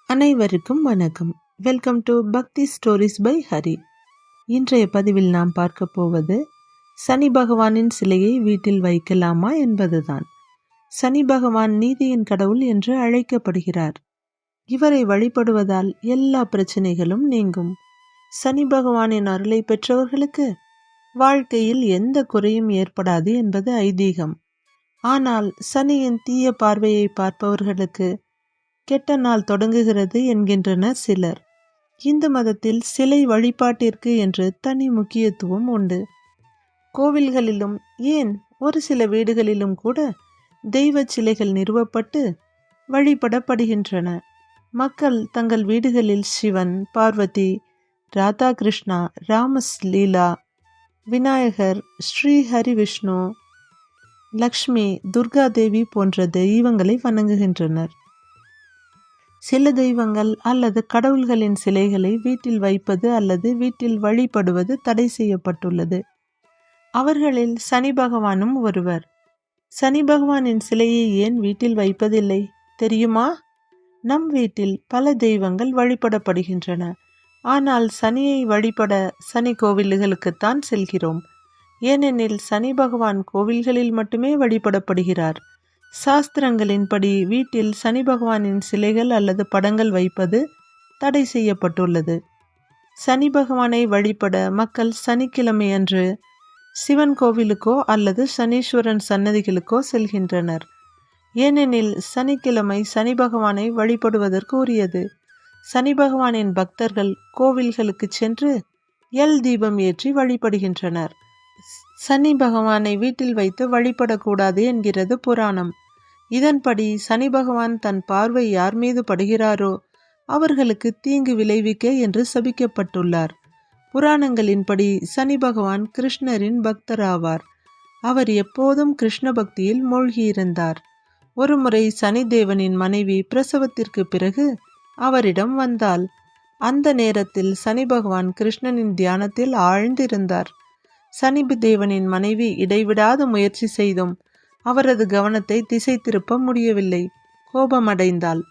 அனைவருக்கும் வணக்கம். Welcome to பக்தி ஸ்டோரிஸ் பை ஹரி. இன்றைய பதிவில் நாம் பார்க்க போவது சனி பகவானின் சிலையை வீட்டில் வைக்கலாமா என்பதுதான். சனி பகவான் நீதியின் கடவுள் என்று அழைக்கப்படுகிறார். இவரை வழிபடுவதால் எல்லா பிரச்சனைகளும் நீங்கும். சனி பகவானின் அருளை பெற்றவர்களுக்கு வாழ்க்கையில் எந்த குறையும் ஏற்படாது என்பது ஐதீகம். ஆனால் சனியின் தீய பார்வையை பார்ப்பவர்களுக்கு கெட்ட நாள் தொடங்குகிறது என்கின்றனர் சிலர். இந்து மதத்தில் சிலை வழிபாட்டிற்கு என்று தனி முக்கியத்துவம் உண்டு. கோவில்களிலும் ஏன் ஒரு சில வீடுகளிலும் கூட தெய்வ சிலைகள் நிறுவப்பட்டு வழிபடப்படுகின்றன. மக்கள் தங்கள் வீடுகளில் சிவன், பார்வதி, ராதா கிருஷ்ணா, ராமலீலா, விநாயகர், ஸ்ரீ ஹரி விஷ்ணு, லக்ஷ்மி, துர்கா தேவி போன்ற தெய்வங்களை வணங்குகின்றனர். சில தெய்வங்கள் அல்லது கடவுள்களின் சிலைகளை வீட்டில் வைப்பது அல்லது வீட்டில் வழிபடுவது தடை செய்யப்பட்டுள்ளது. அவர்களில் சனி பகவானும் ஒருவர். சனி பகவானின் சிலையை ஏன் வீட்டில் வைப்பதில்லை தெரியுமா? நம் வீட்டில் பல தெய்வங்கள் வழிபடப்படுகின்றன. ஆனால் சனியை வழிபட சனி கோவில்களுக்குத்தான் செல்கிறோம். ஏனெனில் சனி பகவான் கோவில்களில் மட்டுமே வழிபடப்படுகிறார். சாஸ்திரங்களின்படி வீட்டில் சனி பகவானின் சிலைகள் அல்லது படங்கள் வைப்பது தடை செய்யப்பட்டுள்ளது. சனி பகவானை வழிபட மக்கள் சனிக்கிழமை அன்று சிவன் கோவிலுக்கோ அல்லது சனீஸ்வரன் சன்னதிகளுக்கோ செல்கின்றனர். ஏனெனில் சனிக்கிழமை சனி பகவானை வழிபடுவதற்கு உரியது. சனி பகவானின் பக்தர்கள் கோவில்களுக்கு சென்று எல் தீபம் ஏற்றி வழிபடுகின்றனர். சனி பகவானை வீட்டில் வைத்து வழிபடக்கூடாது என்கிறது புராணம். இதன்படி சனி பகவான் தன் பார்வை யார் மீது படுகிறாரோ அவர்களுக்கு தீங்கு விளைவிக்க என்று சபிக்கப்பட்டுள்ளார். புராணங்களின்படி சனி பகவான் கிருஷ்ணரின் பக்தராவார். அவர் எப்போதும் கிருஷ்ண பக்தியில் மூழ்கியிருந்தார். ஒருமுறை சனி தேவனின் மனைவி பிரசவத்திற்கு பிறகு அவரிடம் வந்தாள். அந்த நேரத்தில் சனி பகவான் கிருஷ்ணனின் தியானத்தில் ஆழ்ந்திருந்தார். சனி தேவனின் மனைவி இடைவிடாத முயற்சி செய்தும் அவரது கவனத்தை திசை திருப்ப முடியவில்லை. கோபமடைந்தாள்.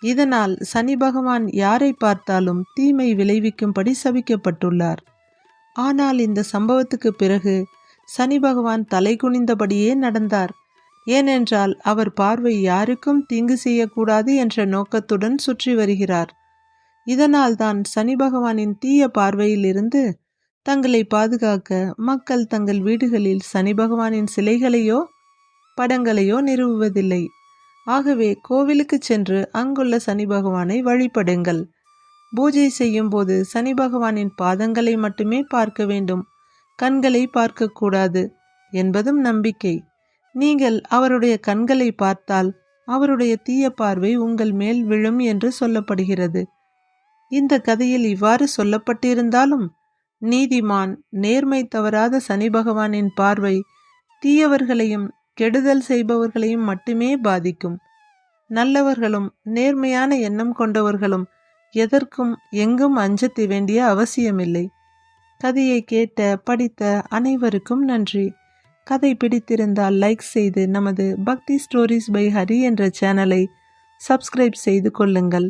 இதனால் சனி பகவான் யாரை பார்த்தாலும் தீமை விளைவிக்கும்படி சபிக்கப்பட்டுள்ளார். ஆனால் இந்த சம்பவத்துக்கு பிறகு சனி பகவான் தலை குனிந்தபடியே நடந்தார். ஏனென்றால் அவர் பார்வை யாருக்கும் தீங்கு செய்யக்கூடாது என்ற நோக்கத்துடன் சுற்றி வருகிறார். இதனால் தான் சனி பகவானின் தீய பார்வையிலிருந்து தங்களை பாதுகாக்க மக்கள் தங்கள் வீடுகளில் சனி பகவானின் சிலைகளையோ படங்களையோ நிறுவுவதில்லை. ஆகவே கோவிலுக்கு சென்று அங்குள்ள சனி பகவானை வழிபடுங்கள். பூஜை செய்யும் போது சனி பகவானின் பாதங்களை மட்டுமே பார்க்க வேண்டும், கண்களை பார்க்கக்கூடாது என்பதும் நம்பிக்கை. நீங்கள் அவருடைய கண்களை பார்த்தால் அவருடைய தீய பார்வை உங்கள் மேல் விழும் என்று சொல்லப்படுகிறது. இந்த கதையில் இவ்வாறு சொல்லப்பட்டிருந்தாலும் நீதிமான், நேர்மை தவறாத சனி பகவானின் பார்வை தீயவர்களையும் கெடுதல் செய்பவர்களையும் மட்டுமே பாதிக்கும். நல்லவர்களும் நேர்மையான எண்ணம் கொண்டவர்களும் எதற்கும் எங்கும் அஞ்ச வேண்டிய அவசியமில்லை. கதையை கேட்ட படித்த அனைவருக்கும் நன்றி. கதை பிடித்திருந்தால் லைக் செய்து நமது பக்தி ஸ்டோரிஸ் பை ஹரி என்ற சேனலை சப்ஸ்கிரைப் செய்து கொள்ளுங்கள்.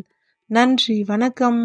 நன்றி, வணக்கம்.